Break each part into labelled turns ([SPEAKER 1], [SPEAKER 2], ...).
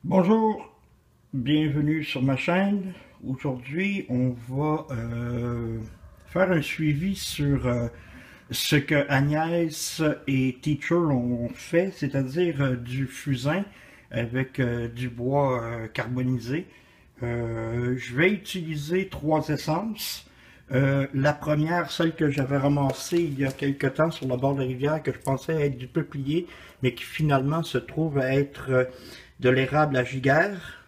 [SPEAKER 1] Bonjour, bienvenue sur ma chaîne. Aujourd'hui, on va faire un suivi sur ce que Agnès et Teacher ont fait, c'est-à-dire du fusain avec du bois carbonisé. Je vais utiliser trois essences. La première, celle que j'avais ramassée il y a quelque temps sur le bord de la rivière, que je pensais être du peuplier, mais qui finalement se trouve à être de l'érable à giguère.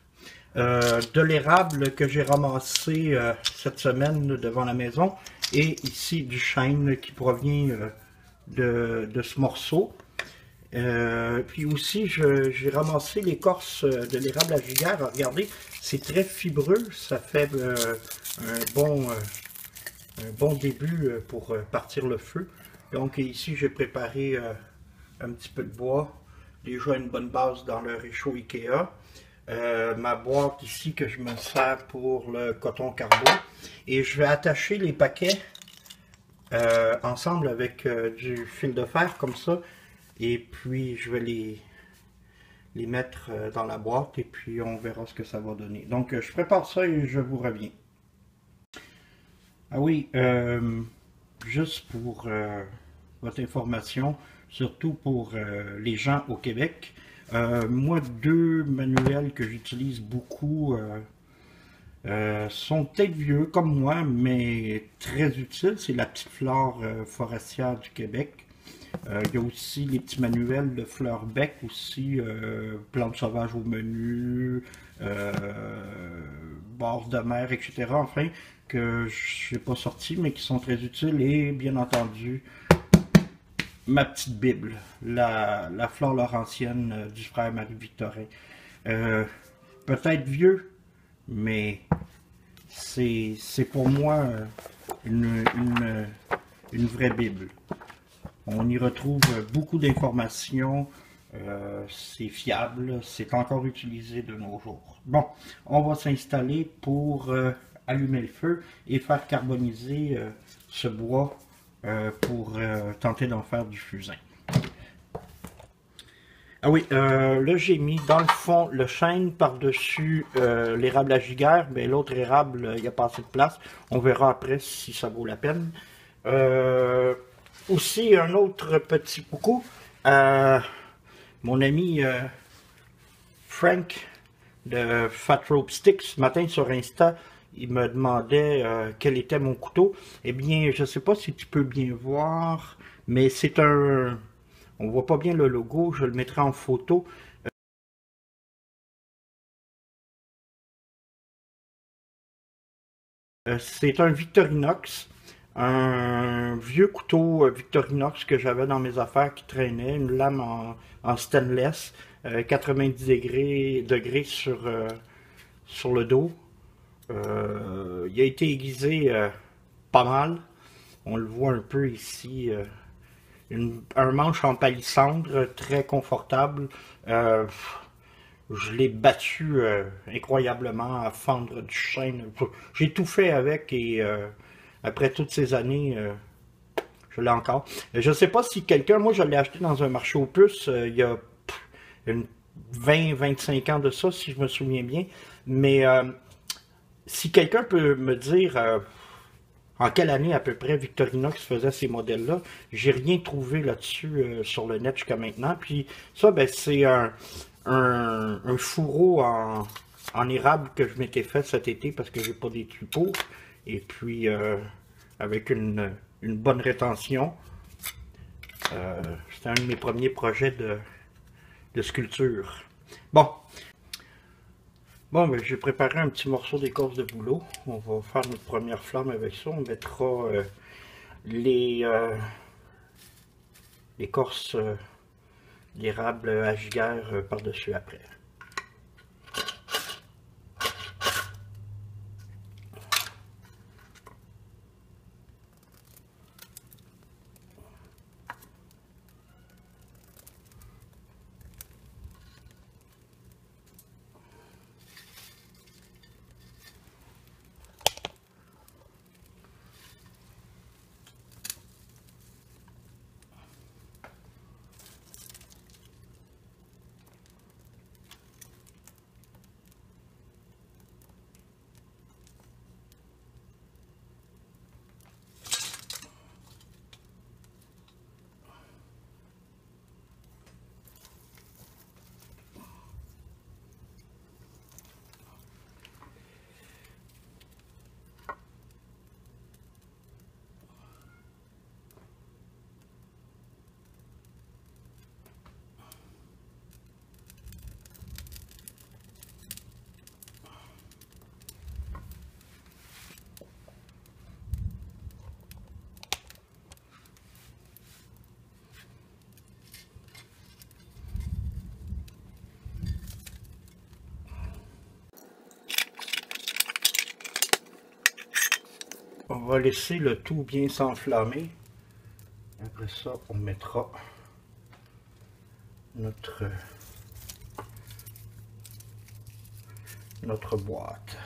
[SPEAKER 1] De l'érable que j'ai ramassé cette semaine devant la maison, et ici du chêne qui provient de ce morceau. Puis aussi, j'ai ramassé l'écorce de l'érable à giguère. Regardez, c'est très fibreux, ça fait un bon début pour partir le feu. Donc ici, j'ai préparé un petit peu de bois, déjà une bonne base dans le réchaud Ikea. Ma boîte ici que je me sers pour le coton carbo. Et je vais attacher les paquets ensemble avec du fil de fer comme ça. Et puis je vais les mettre dans la boîte et puis on verra ce que ça va donner. Donc je prépare ça et je vous reviens. Ah oui, juste pour votre information, surtout pour les gens au Québec, moi, deux manuels que j'utilise beaucoup sont peut-être vieux comme moi, mais très utiles. C'est la petite flore forestière du Québec. Il y a aussi les petits manuels de fleurs bec aussi, plantes sauvages au menu, euh, bords de mer, etc. Enfin, que je n'ai pas sorti, mais qui sont très utiles. Et bien entendu, ma petite Bible, la flore laurentienne du frère Marie-Victorin. Euh, Peut-être vieux, mais c'est pour moi une vraie Bible. On y retrouve beaucoup d'informations, c'est fiable, c'est encore utilisé de nos jours. Bon, on va s'installer pour allumer le feu et faire carboniser ce bois pour tenter d'en faire du fusain. Ah oui, là j'ai mis dans le fond le chêne par-dessus l'érable à giguère, mais l'autre érable, il n'y a pas assez de place. On verra après si ça vaut la peine. Aussi, un autre petit coucou à mon ami Frank de Fat Rope Sticks. Ce matin sur Insta, il me demandait quel était mon couteau. Eh bien, je ne sais pas si tu peux bien voir, mais c'est un... On voit pas bien le logo, je le mettrai en photo. C'est un Victorinox, un vieux couteau Victorinox que j'avais dans mes affaires qui traînait, une lame en stainless, 90 degrés sur le dos. Il a été aiguisé pas mal. On le voit un peu ici. Un manche en palissandre très confortable. Euh, je l'ai battu incroyablement à fendre du chêne. J'ai tout fait avec et après toutes ces années, je l'ai encore. Je ne sais pas si quelqu'un, moi je l'ai acheté dans un marché aux puces il y a une 20-25 ans de ça, si je me souviens bien. Mais si quelqu'un peut me dire en quelle année à peu près Victorinox faisait ces modèles-là, j'ai rien trouvé là-dessus sur le net jusqu'à maintenant. Puis ça, ben, c'est un fourreau en érable que je m'étais fait cet été parce que j'ai pas d'étui pour. Et puis avec une bonne rétention. C'était un de mes premiers projets de sculpture. Bon, ben, j'ai préparé un petit morceau d'écorce de bouleau. On va faire notre première flamme avec ça. On mettra les l'écorce d'érable à giguère par-dessus après. va laisser le tout bien s'enflammer. Après ça, on mettra notre boîte.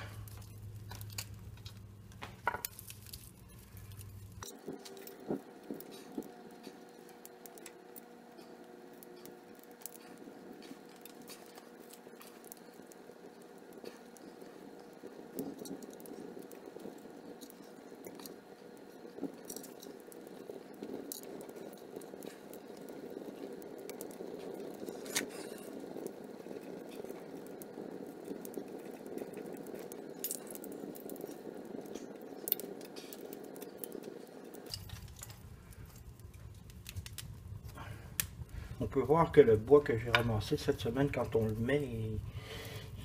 [SPEAKER 1] On peut voir que le bois que j'ai ramassé cette semaine, quand on le met,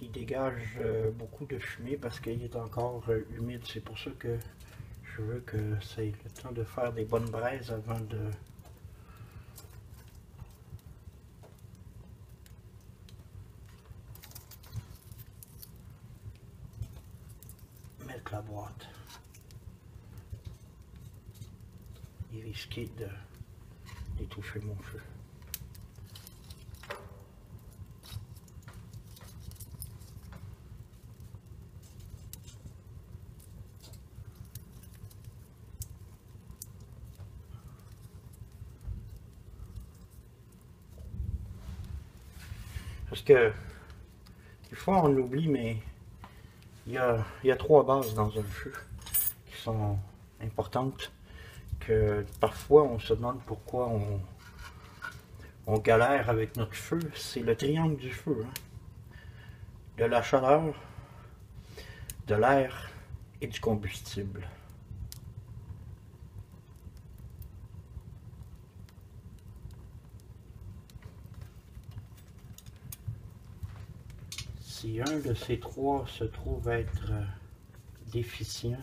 [SPEAKER 1] il dégage beaucoup de fumée parce qu'il est encore humide. C'est pour ça que je veux que ça ait le temps de faire des bonnes braises avant de mettre la boîte. Et risquer d'étouffer mon feu. Parce que des fois on oublie, mais il y a 3 bases dans un feu qui sont importantes, que parfois on se demande pourquoi on galère avec notre feu. C'est le triangle du feu, hein. De la chaleur, de l'air et du combustible. Si un de ces 3 se trouve être déficient,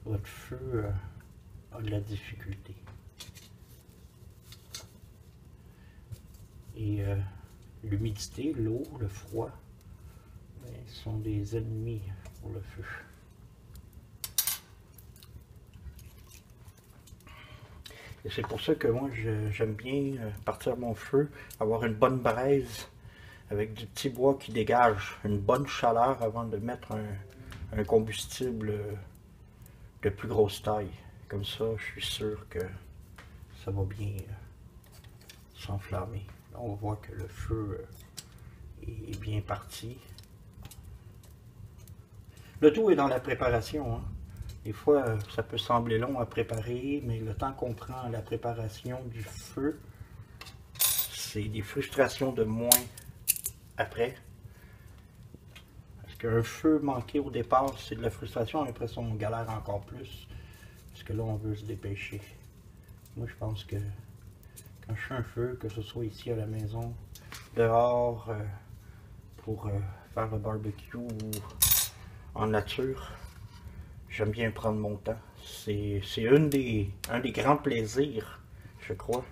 [SPEAKER 1] votre feu a de la difficulté. Et l'humidité, l'eau, le froid, sont des ennemis pour le feu. Et c'est pour ça que moi j'aime bien partir mon feu, avoir une bonne braise avec du petit bois qui dégage une bonne chaleur avant de mettre un combustible de plus grosse taille. Comme ça, je suis sûr que ça va bien s'enflammer. Là, on voit que le feu est bien parti. Le tout est dans la préparation, hein. Des fois, ça peut sembler long à préparer, mais le temps qu'on prend à la préparation du feu, c'est des frustrations de moins après. Parce qu'un feu manqué au départ, c'est de la frustration, après ça, on galère encore plus. Parce que là, on veut se dépêcher. Moi, je pense que quand je fais un feu, que ce soit ici à la maison, dehors, pour faire le barbecue ou en nature, j'aime bien prendre mon temps. C'est un des grands plaisirs, je crois,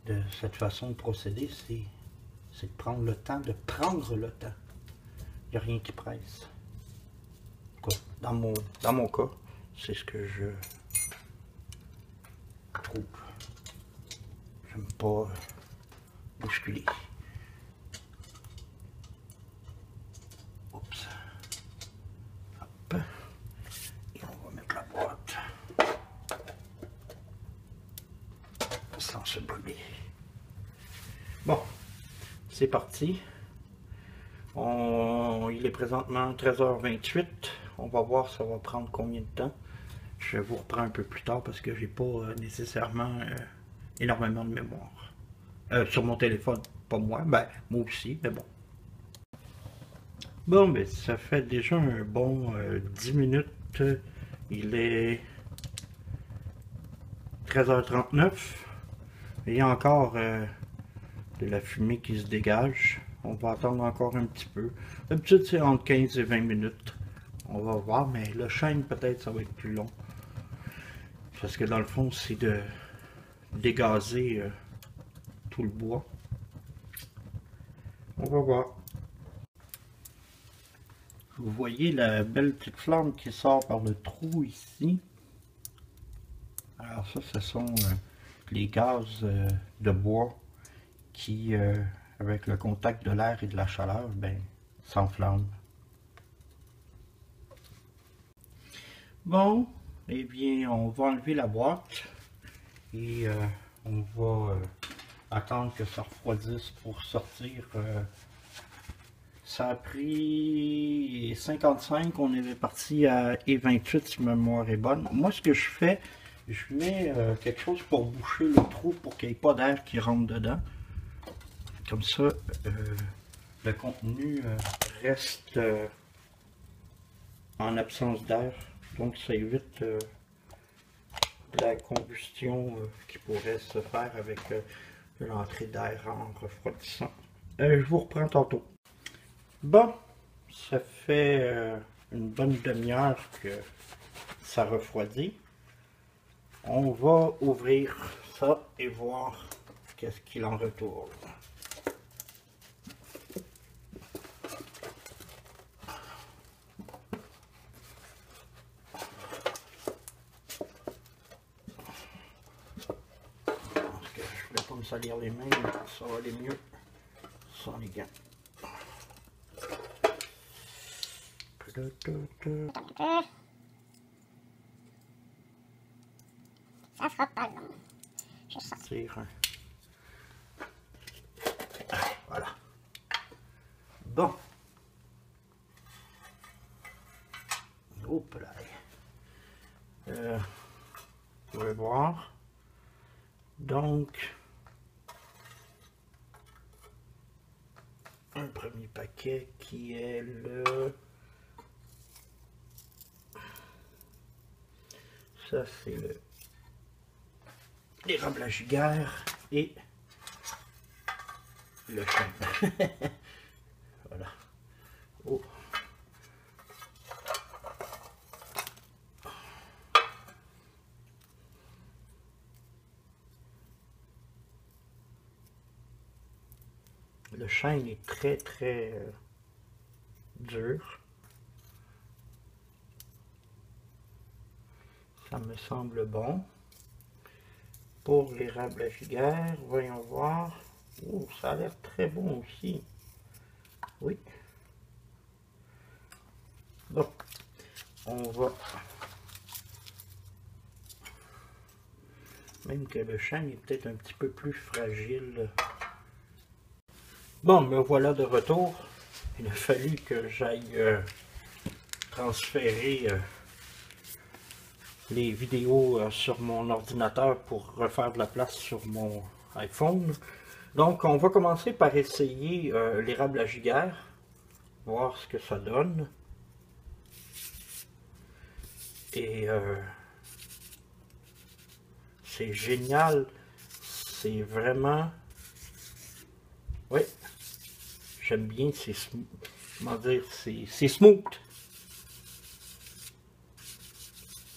[SPEAKER 1] de cette façon de procéder, c'est de prendre le temps, Il n'y a rien qui presse. Dans mon cas, c'est ce que je trouve. J'aime pas bousculer. Oups. Hop. Et on va mettre la boîte sans se brûler. Bon, c'est parti. Il est présentement 13h28. On va voir ça va prendre combien de temps. Je vous reprends un peu plus tard parce que j'ai pas nécessairement énormément de mémoire. Sur mon téléphone, pas moi. Ben, moi aussi, mais bon. Bon, ben, ça fait déjà un bon 10 minutes. Il est 13h39. Il y a encore de la fumée qui se dégage. On va attendre encore un petit peu. D'habitude, c'est entre 15 et 20 minutes. On va voir, mais le chêne, peut-être, ça va être plus long. Parce que dans le fond, c'est de dégazer tout le bois. On va voir. Vous voyez la belle petite flamme qui sort par le trou ici. Alors ça, ce sont les gaz de bois qui, avec le contact de l'air et de la chaleur, ben, s'enflamment. Bon, eh bien, on va enlever la boîte et on va attendre que ça refroidisse pour sortir. Ça a pris 55, on avait parti à E28 si ma mémoire est bonne. Moi, ce que je fais, je mets quelque chose pour boucher le trou pour qu'il n'y ait pas d'air qui rentre dedans. Comme ça, le contenu reste en absence d'air. Donc, ça évite la combustion qui pourrait se faire avec l'entrée d'air en refroidissant. Je vous reprends tantôt. Bon, ça fait une bonne demi-heure que ça refroidit. On va ouvrir ça et voir qu'est-ce qu'il en retourne. Parce que je voulais pas me salir les mains, mais ça va aller mieux sans les gants.
[SPEAKER 2] Ça sera pas long. Je sens.
[SPEAKER 1] Tire un. Ah, voilà. Bon. Hop là. Vous pouvez voir. Donc, un premier paquet qui est le... Ça, c'est l'érable à giguère et le chêne. Voilà. Oh. Le chêne est très dur. Ça me semble bon. Pour l'érable à giguère, voyons voir. Oh, ça a l'air très bon aussi. Oui. Bon, on va... Même que le chêne est peut-être un petit peu plus fragile. Bon, me voilà de retour. Il a fallu que j'aille transférer les vidéos sur mon ordinateur pour refaire de la place sur mon iPhone. Donc, on va commencer par essayer l'érable à giguère, voir ce que ça donne. Et c'est génial, c'est vraiment... Oui, j'aime bien, c'est... Comment dire, c'est smooth.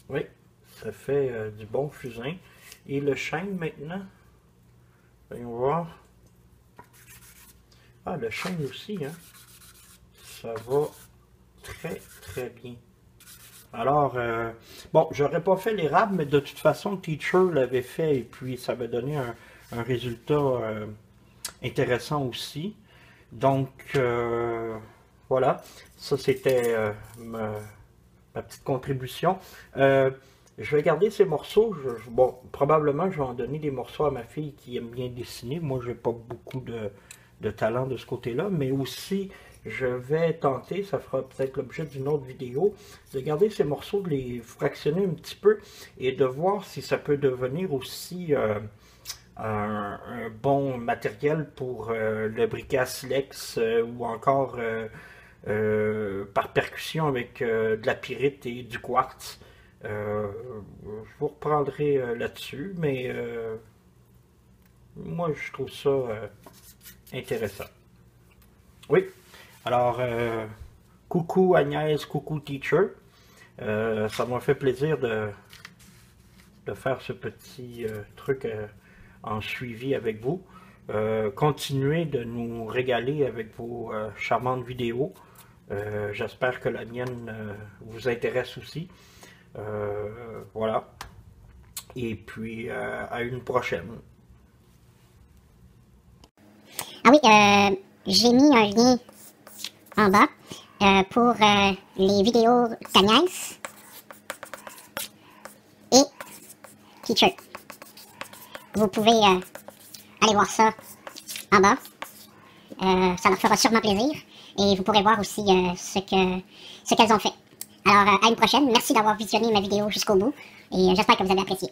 [SPEAKER 1] Oui, ça fait du bon fusain. Et le chêne maintenant, voyons voir. Ah, le chêne aussi, hein. Ça va très bien. Alors, bon, j'aurais pas fait l'érable, mais de toute façon, Teacher l'avait fait et puis ça avait donné un résultat intéressant aussi. Donc, voilà, ça c'était ma petite contribution. Je vais garder ces morceaux. Bon, probablement, je vais en donner des morceaux à ma fille qui aime bien dessiner. Moi, j'ai pas beaucoup de talent de ce côté-là, mais aussi, je vais tenter, ça fera peut-être l'objet d'une autre vidéo, de garder ces morceaux, de les fractionner un petit peu et de voir si ça peut devenir aussi un bon matériel pour le briquet à silex ou encore par percussion avec de la pyrite et du quartz. Je vous reprendrai là-dessus, mais moi je trouve ça intéressant. Oui, alors coucou Agnès, coucou Teacher. Ça m'a fait plaisir de faire ce petit truc en suivi avec vous. Continuez de nous régaler avec vos charmantes vidéos. J'espère que la mienne vous intéresse aussi. Voilà. Et puis, à une prochaine.
[SPEAKER 2] Ah oui, j'ai mis un lien en bas pour les vidéos d'Agnès et Teacher. Vous pouvez aller voir ça en bas. Ça leur fera sûrement plaisir. Et vous pourrez voir aussi ce qu'elles ont fait. Alors, à une prochaine. Merci d'avoir visionné ma vidéo jusqu'au bout. Et j'espère que vous avez apprécié.